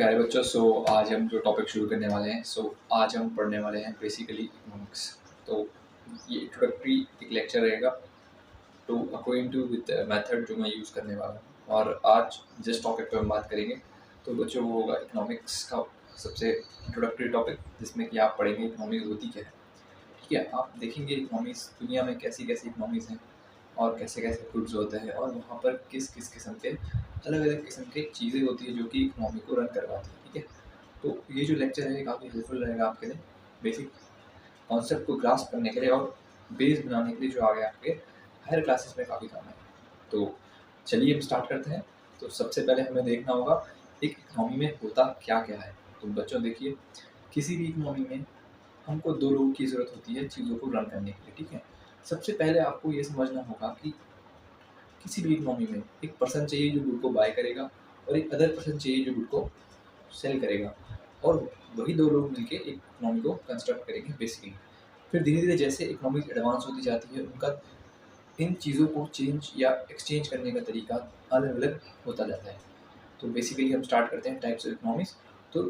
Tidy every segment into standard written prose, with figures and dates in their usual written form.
प्यारे बच्चों, आज हम जो टॉपिक शुरू करने वाले हैं, आज हम पढ़ने वाले हैं बेसिकली इकोनॉमिक्स। तो ये इंट्रोडक्टरी एक लेक्चर रहेगा to according to with method जो मैं यूज़ करने वाला हूँ। और आज जिस टॉपिक पर हम बात करेंगे तो बच्चों वो होगा इकोनॉमिक्स का सबसे इंट्रोडक्टरी टॉपिक, जिसमें कि आप पढ़ेंगे इकोनॉमिक्स होती क्या है। ठीक है, आप देखेंगे इकोनॉमिक्स दुनिया में कैसी कैसी इकोनॉमिक्स हैं और कैसे कैसे गुड्स होते हैं और वहाँ पर किस किस किस्म के अलग अलग किस्म की चीज़ें होती है जो कि इकोनॉमी को रन करवाती है। ठीक है, तो ये जो लेक्चर है काफ़ी हेल्पफुल रहेगा आपके लिए बेसिक कॉन्सेप्ट को ग्रास्प करने के लिए और बेस बनाने के लिए, जो आगे आपके हायर क्लासेस में काफ़ी काम है। तो चलिए हम स्टार्ट करते हैं। तो सबसे पहले हमें देखना होगा एक इकोनॉमी में होता क्या क्या है। तो बच्चों देखिए, किसी भी इकोनॉमी में हमको दो लोगों की ज़रूरत होती है चीज़ों को रन करने के लिए। ठीक है, सबसे पहले आपको ये समझना होगा कि किसी भी इकोनॉमी में एक पर्सन चाहिए जो गुड को बाय करेगा और एक अदर पर्सन चाहिए जो गुड को सेल करेगा, और वही दो लोग मिलके एक इकोनॉमी को कंस्ट्रक्ट करेंगे बेसिकली। फिर धीरे धीरे जैसे इकोनॉमी एडवांस होती जाती है, उनका इन चीज़ों को चेंज या एक्सचेंज करने का तरीका अलग अलग होता जाता है। तो बेसिकली हम स्टार्ट करते हैं टाइप्स ऑफ इकोनॉमीज। तो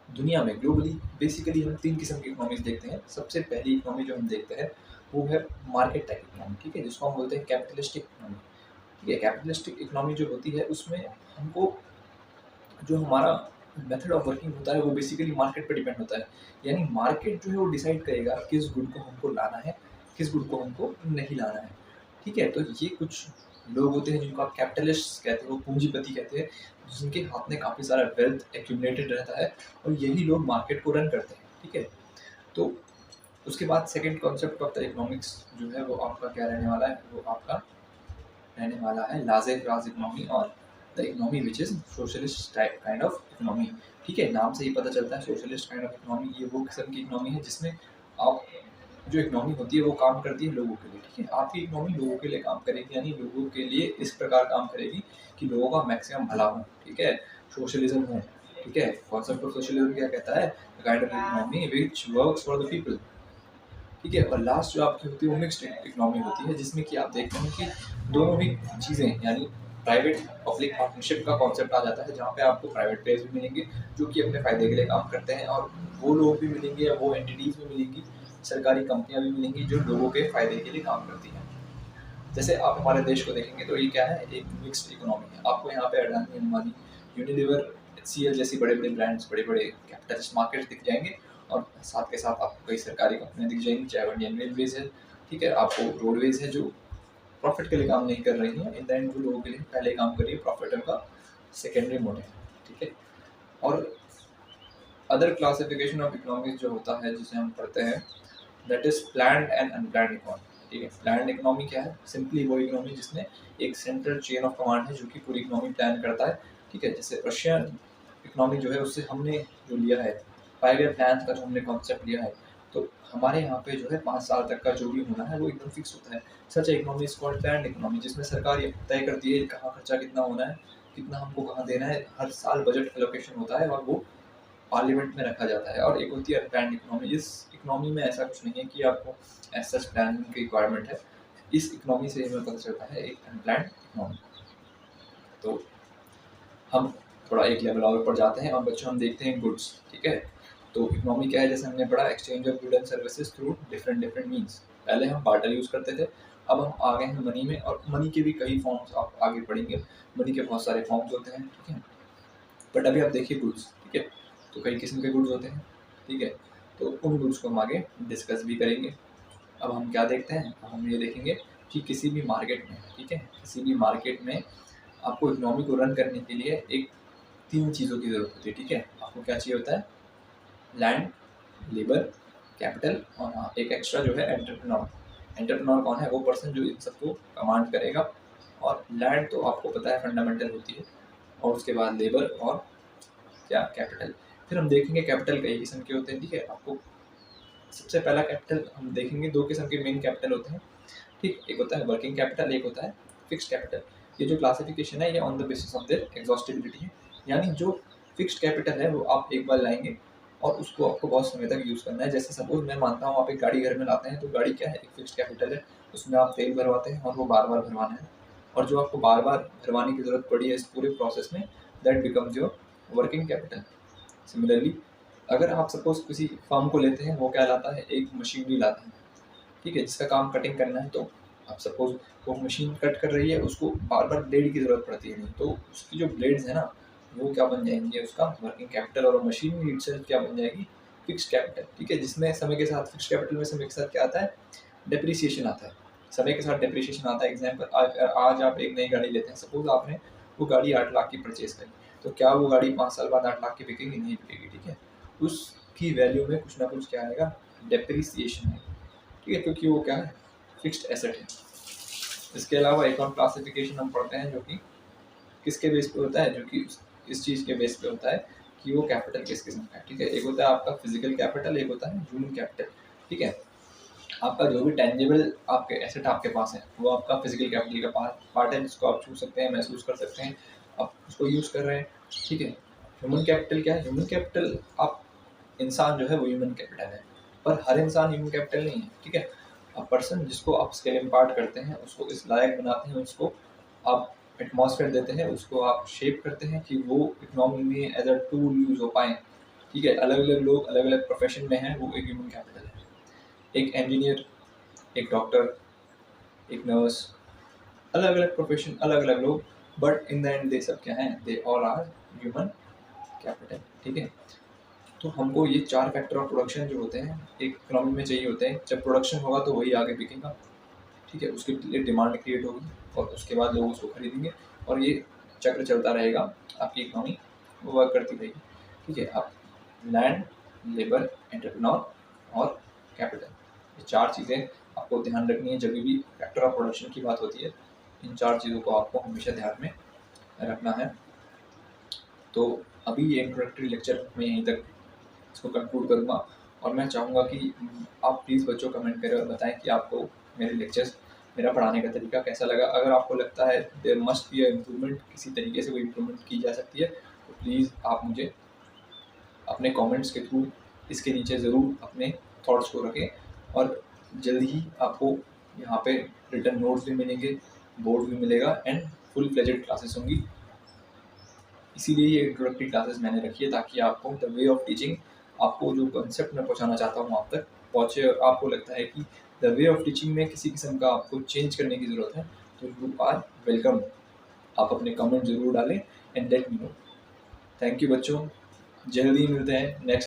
दुनिया में ग्लोबली बेसिकली हम तीन किस्म की इकोनॉमीज देखते हैं। सबसे पहली इकोनॉमी जो हम देखते हैं वो है मार्केट टाइप इकोनॉमी। ठीक है, जिसको हम बोलते हैं कैपिटलिस्टिक इकोनॉमी। ठीक है, कैपिटलिस्टिक इकोनॉमी जो होती है उसमें हमको जो हमारा मेथड ऑफ वर्किंग होता है वो बेसिकली मार्केट पर डिपेंड होता है। यानी मार्केट जो है वो डिसाइड करेगा किस गुड को हमको लाना है, किस गुड को हमको नहीं लाना है। ठीक है, तो ये कुछ लोग होते हैं जिनको आप कैपिटलिस्ट कहते हैं, वो पूंजीपति कहते हैं, जिनके हाथ में काफ़ी सारा वेल्थ एक्यूमुलेटेड रहता है और यही लोग मार्केट को रन करते हैं। ठीक है, तो उसके बाद second concept of the economics जो है वो आपका क्या रहने वाला है, वो आपका रहने वाला है लार्जर क्लास इकोनॉमी और the economy which is socialist type kind of economy. ठीक है, नाम से ही पता चलता है सोशलिस्ट काइंड ऑफ इकोनॉमी ये वो किस्म की इकोनॉमी है जिसमें आप जो इकोनॉमी होती है वो काम करती है लोगों के लिए। ठीक है, आपकी इकोनॉमी लोगों के लिए काम करेगी, यानी लोगों के लिए इस प्रकार काम करेगी कि लोगों का मैक्सिमम भला हो। ठीक है, सोशलिज्म हो। ठीक है, कॉन्सेप्ट ऑफ सोशलिज्म क्या कहता है, kind of economy which works for the people. ठीक है, और लास्ट जो आपकी होती है वो मिक्स्ड इकोनॉमी होती है, जिसमें कि आप देखते हैं कि दोनों ही चीज़ें यानी प्राइवेट पब्लिक पार्टनरशिप का कॉन्सेप्ट आ जाता है, जहाँ पे आपको प्राइवेट प्लेयर्स भी मिलेंगे जो कि अपने फ़ायदे के लिए काम करते हैं, और वो लोग भी मिलेंगे या वो एंटिटीज़ भी मिलेंगी, सरकारी कंपनियां भी मिलेंगी जो लोगों के फ़ायदे के लिए काम करती हैं। जैसे आप हमारे देश को देखेंगे तो ये क्या है, एक मिक्स्ड इकोनॉमी है। आपको यहाँ पे अडानी, अंबानी, यूनिलीवर, HCL जैसी बड़े बड़े ब्रांड्स, बड़े बड़े कैपिटलिस्ट मार्केट्स दिख जाएंगे, और साथ के साथ आपको कई सरकारी कंपनियां दिख जाएंगी, चाहे वो इंडियन रेलवेज है। ठीक है, आपको रोडवेज है जो प्रॉफिट के लिए काम नहीं कर रही है, इन द एंड वो लोगों के लिए पहले काम कर रही है, प्रॉफिट उनका सेकेंडरी मोड है। ठीक है, और अदर क्लासिफिकेशन ऑफ इकोनॉमिक्स जो होता है जिसे हम पढ़ते हैं, that is planned and unplanned economy. ठीक है, प्लान्ड इकोनॉमी क्या है, सिंपली वो इकोनॉमी जिसमें एक सेंट्रल चेन ऑफ कमांड है जो कि पूरी इकोनॉमी प्लान करता है। ठीक है, जैसे रशियन इकोनॉमी जो है उससे हमने जो लिया है 5 ईयर प्लान का, जो हमने कॉन्सेप्ट लिया है, तो हमारे यहाँ पे जो है 5 साल तक का जो भी होना है वो एकदम फिक्स होता है। Such economy is called planned economy, जिसमें सरकार ये तय करती है कहाँ खर्चा कितना होना है, कितना हमको कहाँ देना है, हर साल बजट एलोकेशन होता है और वो पार्लियामेंट में रखा जाता है। और एक होती है अनप्लान्ड इकोनॉमी। इस इकोनॉमी में ऐसा कुछ नहीं है कि आपको ऐसा प्लानिंग की रिक्वायरमेंट है। इस इकोनॉमी से हमें पता चलता है एक अनप्लान्ड इकोनॉमी। तो हम थोड़ा एक लेवल और ऊपर जाते हैं और बच्चों हम देखते हैं गुड्स। ठीक है, तो इकोनॉमी क्या है, जैसे हमने पढ़ा exchange of good and services through different different means. पहले हम बार्टर यूज़ करते थे, अब हम आ गए हैं मनी में, और मनी के भी कई फॉर्म्स आप आगे पढ़ेंगे। मनी के बहुत सारे फॉर्म्स होते हैं। ठीक है, बट अभी आप देखिए गुड्स। ठीक है, तो कई किस्म के गुड्स होते हैं। ठीक है, तो उन गुड्स को हम आगे डिस्कस भी करेंगे। अब हम क्या देखते हैं, हम ये देखेंगे कि किसी भी मार्केट में, ठीक है, किसी भी मार्केट में आपको इकोनॉमी को रन करने के लिए एक 3 चीज़ों की ज़रूरत होती है। ठीक है, आपको क्या चाहिए होता है, लैंड, लेबर, कैपिटल, और हाँ एक एक्स्ट्रा जो है एंटरप्रेन्योर। एंटरप्रेन्योर कौन है, वो पर्सन जो इन सबको कमांड करेगा। और लैंड तो आपको पता है फंडामेंटल होती है, और उसके बाद लेबर और क्या, कैपिटल। फिर हम देखेंगे कैपिटल कई किस्म के होते हैं। ठीक है, आपको सबसे पहला कैपिटल हम देखेंगे, 2 किस्म के मेन कैपिटल होते हैं। ठीक, एक होता है वर्किंग कैपिटल, एक होता है फिक्स्ड कैपिटल। ये जो क्लासिफिकेशन है ये on the basis of their exhaustibility है, यानी जो फिक्स्ड कैपिटल है वो आप एक बार लाएंगे और उसको आपको बहुत समय तक यूज़ करना है। जैसे सपोज मैं मानता हूँ आप एक गाड़ी घर में लाते हैं, तो गाड़ी क्या है, एक फिक्स्ड कैपिटल है, उसमें आप तेल भरवाते हैं और वो बार भरवाना है, और जो आपको बार भरवाने की ज़रूरत पड़ी है इस पूरे प्रोसेस में, that becomes your working capital. Similarly अगर आप सपोज किसी फर्म को लेते हैं, वो क्या लाता है, एक मशीनरी लाता है, ठीक है, जिसका काम कटिंग करना है। तो आप सपोज वो मशीन कट कर रही है, उसको बार बार ब्लेड की ज़रूरत पड़ती है नहीं, तो उसकी जो ब्लेड्स है ना, वो क्या बन जाएंगे, उसका वर्किंग कैपिटल। और मशीनरी इटसेल्फ क्या बन जाएगी, फिक्स्ड कैपिटल, ठीक है, जिसमें समय के साथ फिक्स्ड कैपिटल में समय के साथ क्या आता है, डेप्रिसिएशन आता है। समय के साथ डेप्रिसिएशन आता है। एग्जाम्पल, आज आप एक नई गाड़ी लेते हैं, सपोज आपने वो गाड़ी 8 लाख की परचेज करी, तो क्या वो गाड़ी 5 साल बाद 8 लाख की बिकेगी? नहीं बिकेगी, ठीक है। उसकी वैल्यू में कुछ ना कुछ क्या आएगा, डेप्रिसिएशन आएगा, ठीक है, क्योंकि वो क्या है, फिक्स्ड एसेट है। इसके अलावा एक और क्लासिफिकेशन हम पढ़ते हैं, जो कि किसके बेस पे होता है, जो कि इस चीज़ के बेस पे होता है कि वो कैपिटल किस किस्म का है, ठीक है। एक होता है आपका फिजिकल कैपिटल, एक होता है ह्यूमन कैपिटल, ठीक है। आपका जो भी टेंजिबल आपके एसेट आपके पास है, वो आपका फिजिकल कैपिटल का पार्ट है, जिसको आप छू सकते हैं, महसूस कर सकते हैं, आप उसको यूज़ कर रहे हैं, ठीक है। ह्यूमन कैपिटल क्या है? ह्यूमन कैपिटल, आप इंसान जो है वो ह्यूमन कैपिटल है, पर हर इंसान ह्यूमन कैपिटल नहीं है, ठीक है। पर्सन जिसको आप स्किल इम्पार्ट करते हैं, उसको इस लायक बनाते हैं, उसको आप एटमॉस्फेयर देते हैं, उसको आप शेप करते हैं कि वो इकोनॉमी में एज अ टूल यूज़ हो पाए, ठीक है। अलग अलग लोग अलग अलग प्रोफेशन में हैं, वो एक ह्यूमन कैपिटल है। एक इंजीनियर, एक डॉक्टर, एक नर्स, अलग अलग प्रोफेशन, अलग अलग लोग, but in the end they सब क्या हैं, they all are human capital, ठीक है। तो हमको ये 4 फैक्टर ऑफ प्रोडक्शन जो होते हैं एक इकोनॉमी में चाहिए होते हैं। जब प्रोडक्शन होगा तो वही आगे बिकेगा, ठीक है, उसके लिए डिमांड क्रिएट होगी और उसके बाद लोग उसको खरीदेंगे, और ये चक्र चलता रहेगा, आपकी इकोनॉमी वर्क करती रहेगी, ठीक है। अब लैंड, लेबर, एंटरप्रेन्योर और कैपिटल, ये 4 चीज़ें आपको ध्यान रखनी है जब भी फैक्टर ऑफ प्रोडक्शन की बात होती है। इन 4 चीज़ों को आपको हमेशा ध्यान में रखना है। तो अभी ये इंट्रोडक्टरी लेक्चर मैं यहीं तक इसको कंक्लूड करूँगा, और मैं चाहूँगा कि आप प्लीज़ बच्चों कमेंट करें और बताएं कि आपको मेरे लेक्चर्स, मेरा पढ़ाने का तरीका कैसा लगा। अगर आपको लगता है there must be a improvement, किसी तरीके से कोई इम्प्रूवमेंट की जा सकती है, तो प्लीज़ आप मुझे अपने कमेंट्स के थ्रू इसके नीचे ज़रूर अपने थॉट्स को रखें। और जल्द ही आपको यहाँ पे रिटन नोट्स भी मिलेंगे, बोर्ड भी मिलेगा, एंड फुल फ्लेजेड क्लासेस होंगी। इसीलिए ये इंट्रोडक्टरी क्लासेस मैंने रखी है, ताकि आपको द वे ऑफ टीचिंग, आपको जो कंसेप्ट मैं पहुंचाना चाहता हूँ आप तक पहुँचे, और आपको लगता है कि द वे ऑफ टीचिंग में किसी किस्म का आपको चेंज करने की ज़रूरत है, तो यू आर वेलकम। आप अपने कमेंट ज़रूर डालें and let me know. Thank you बच्चों, जल्दी मिलते हैं नेक्स्ट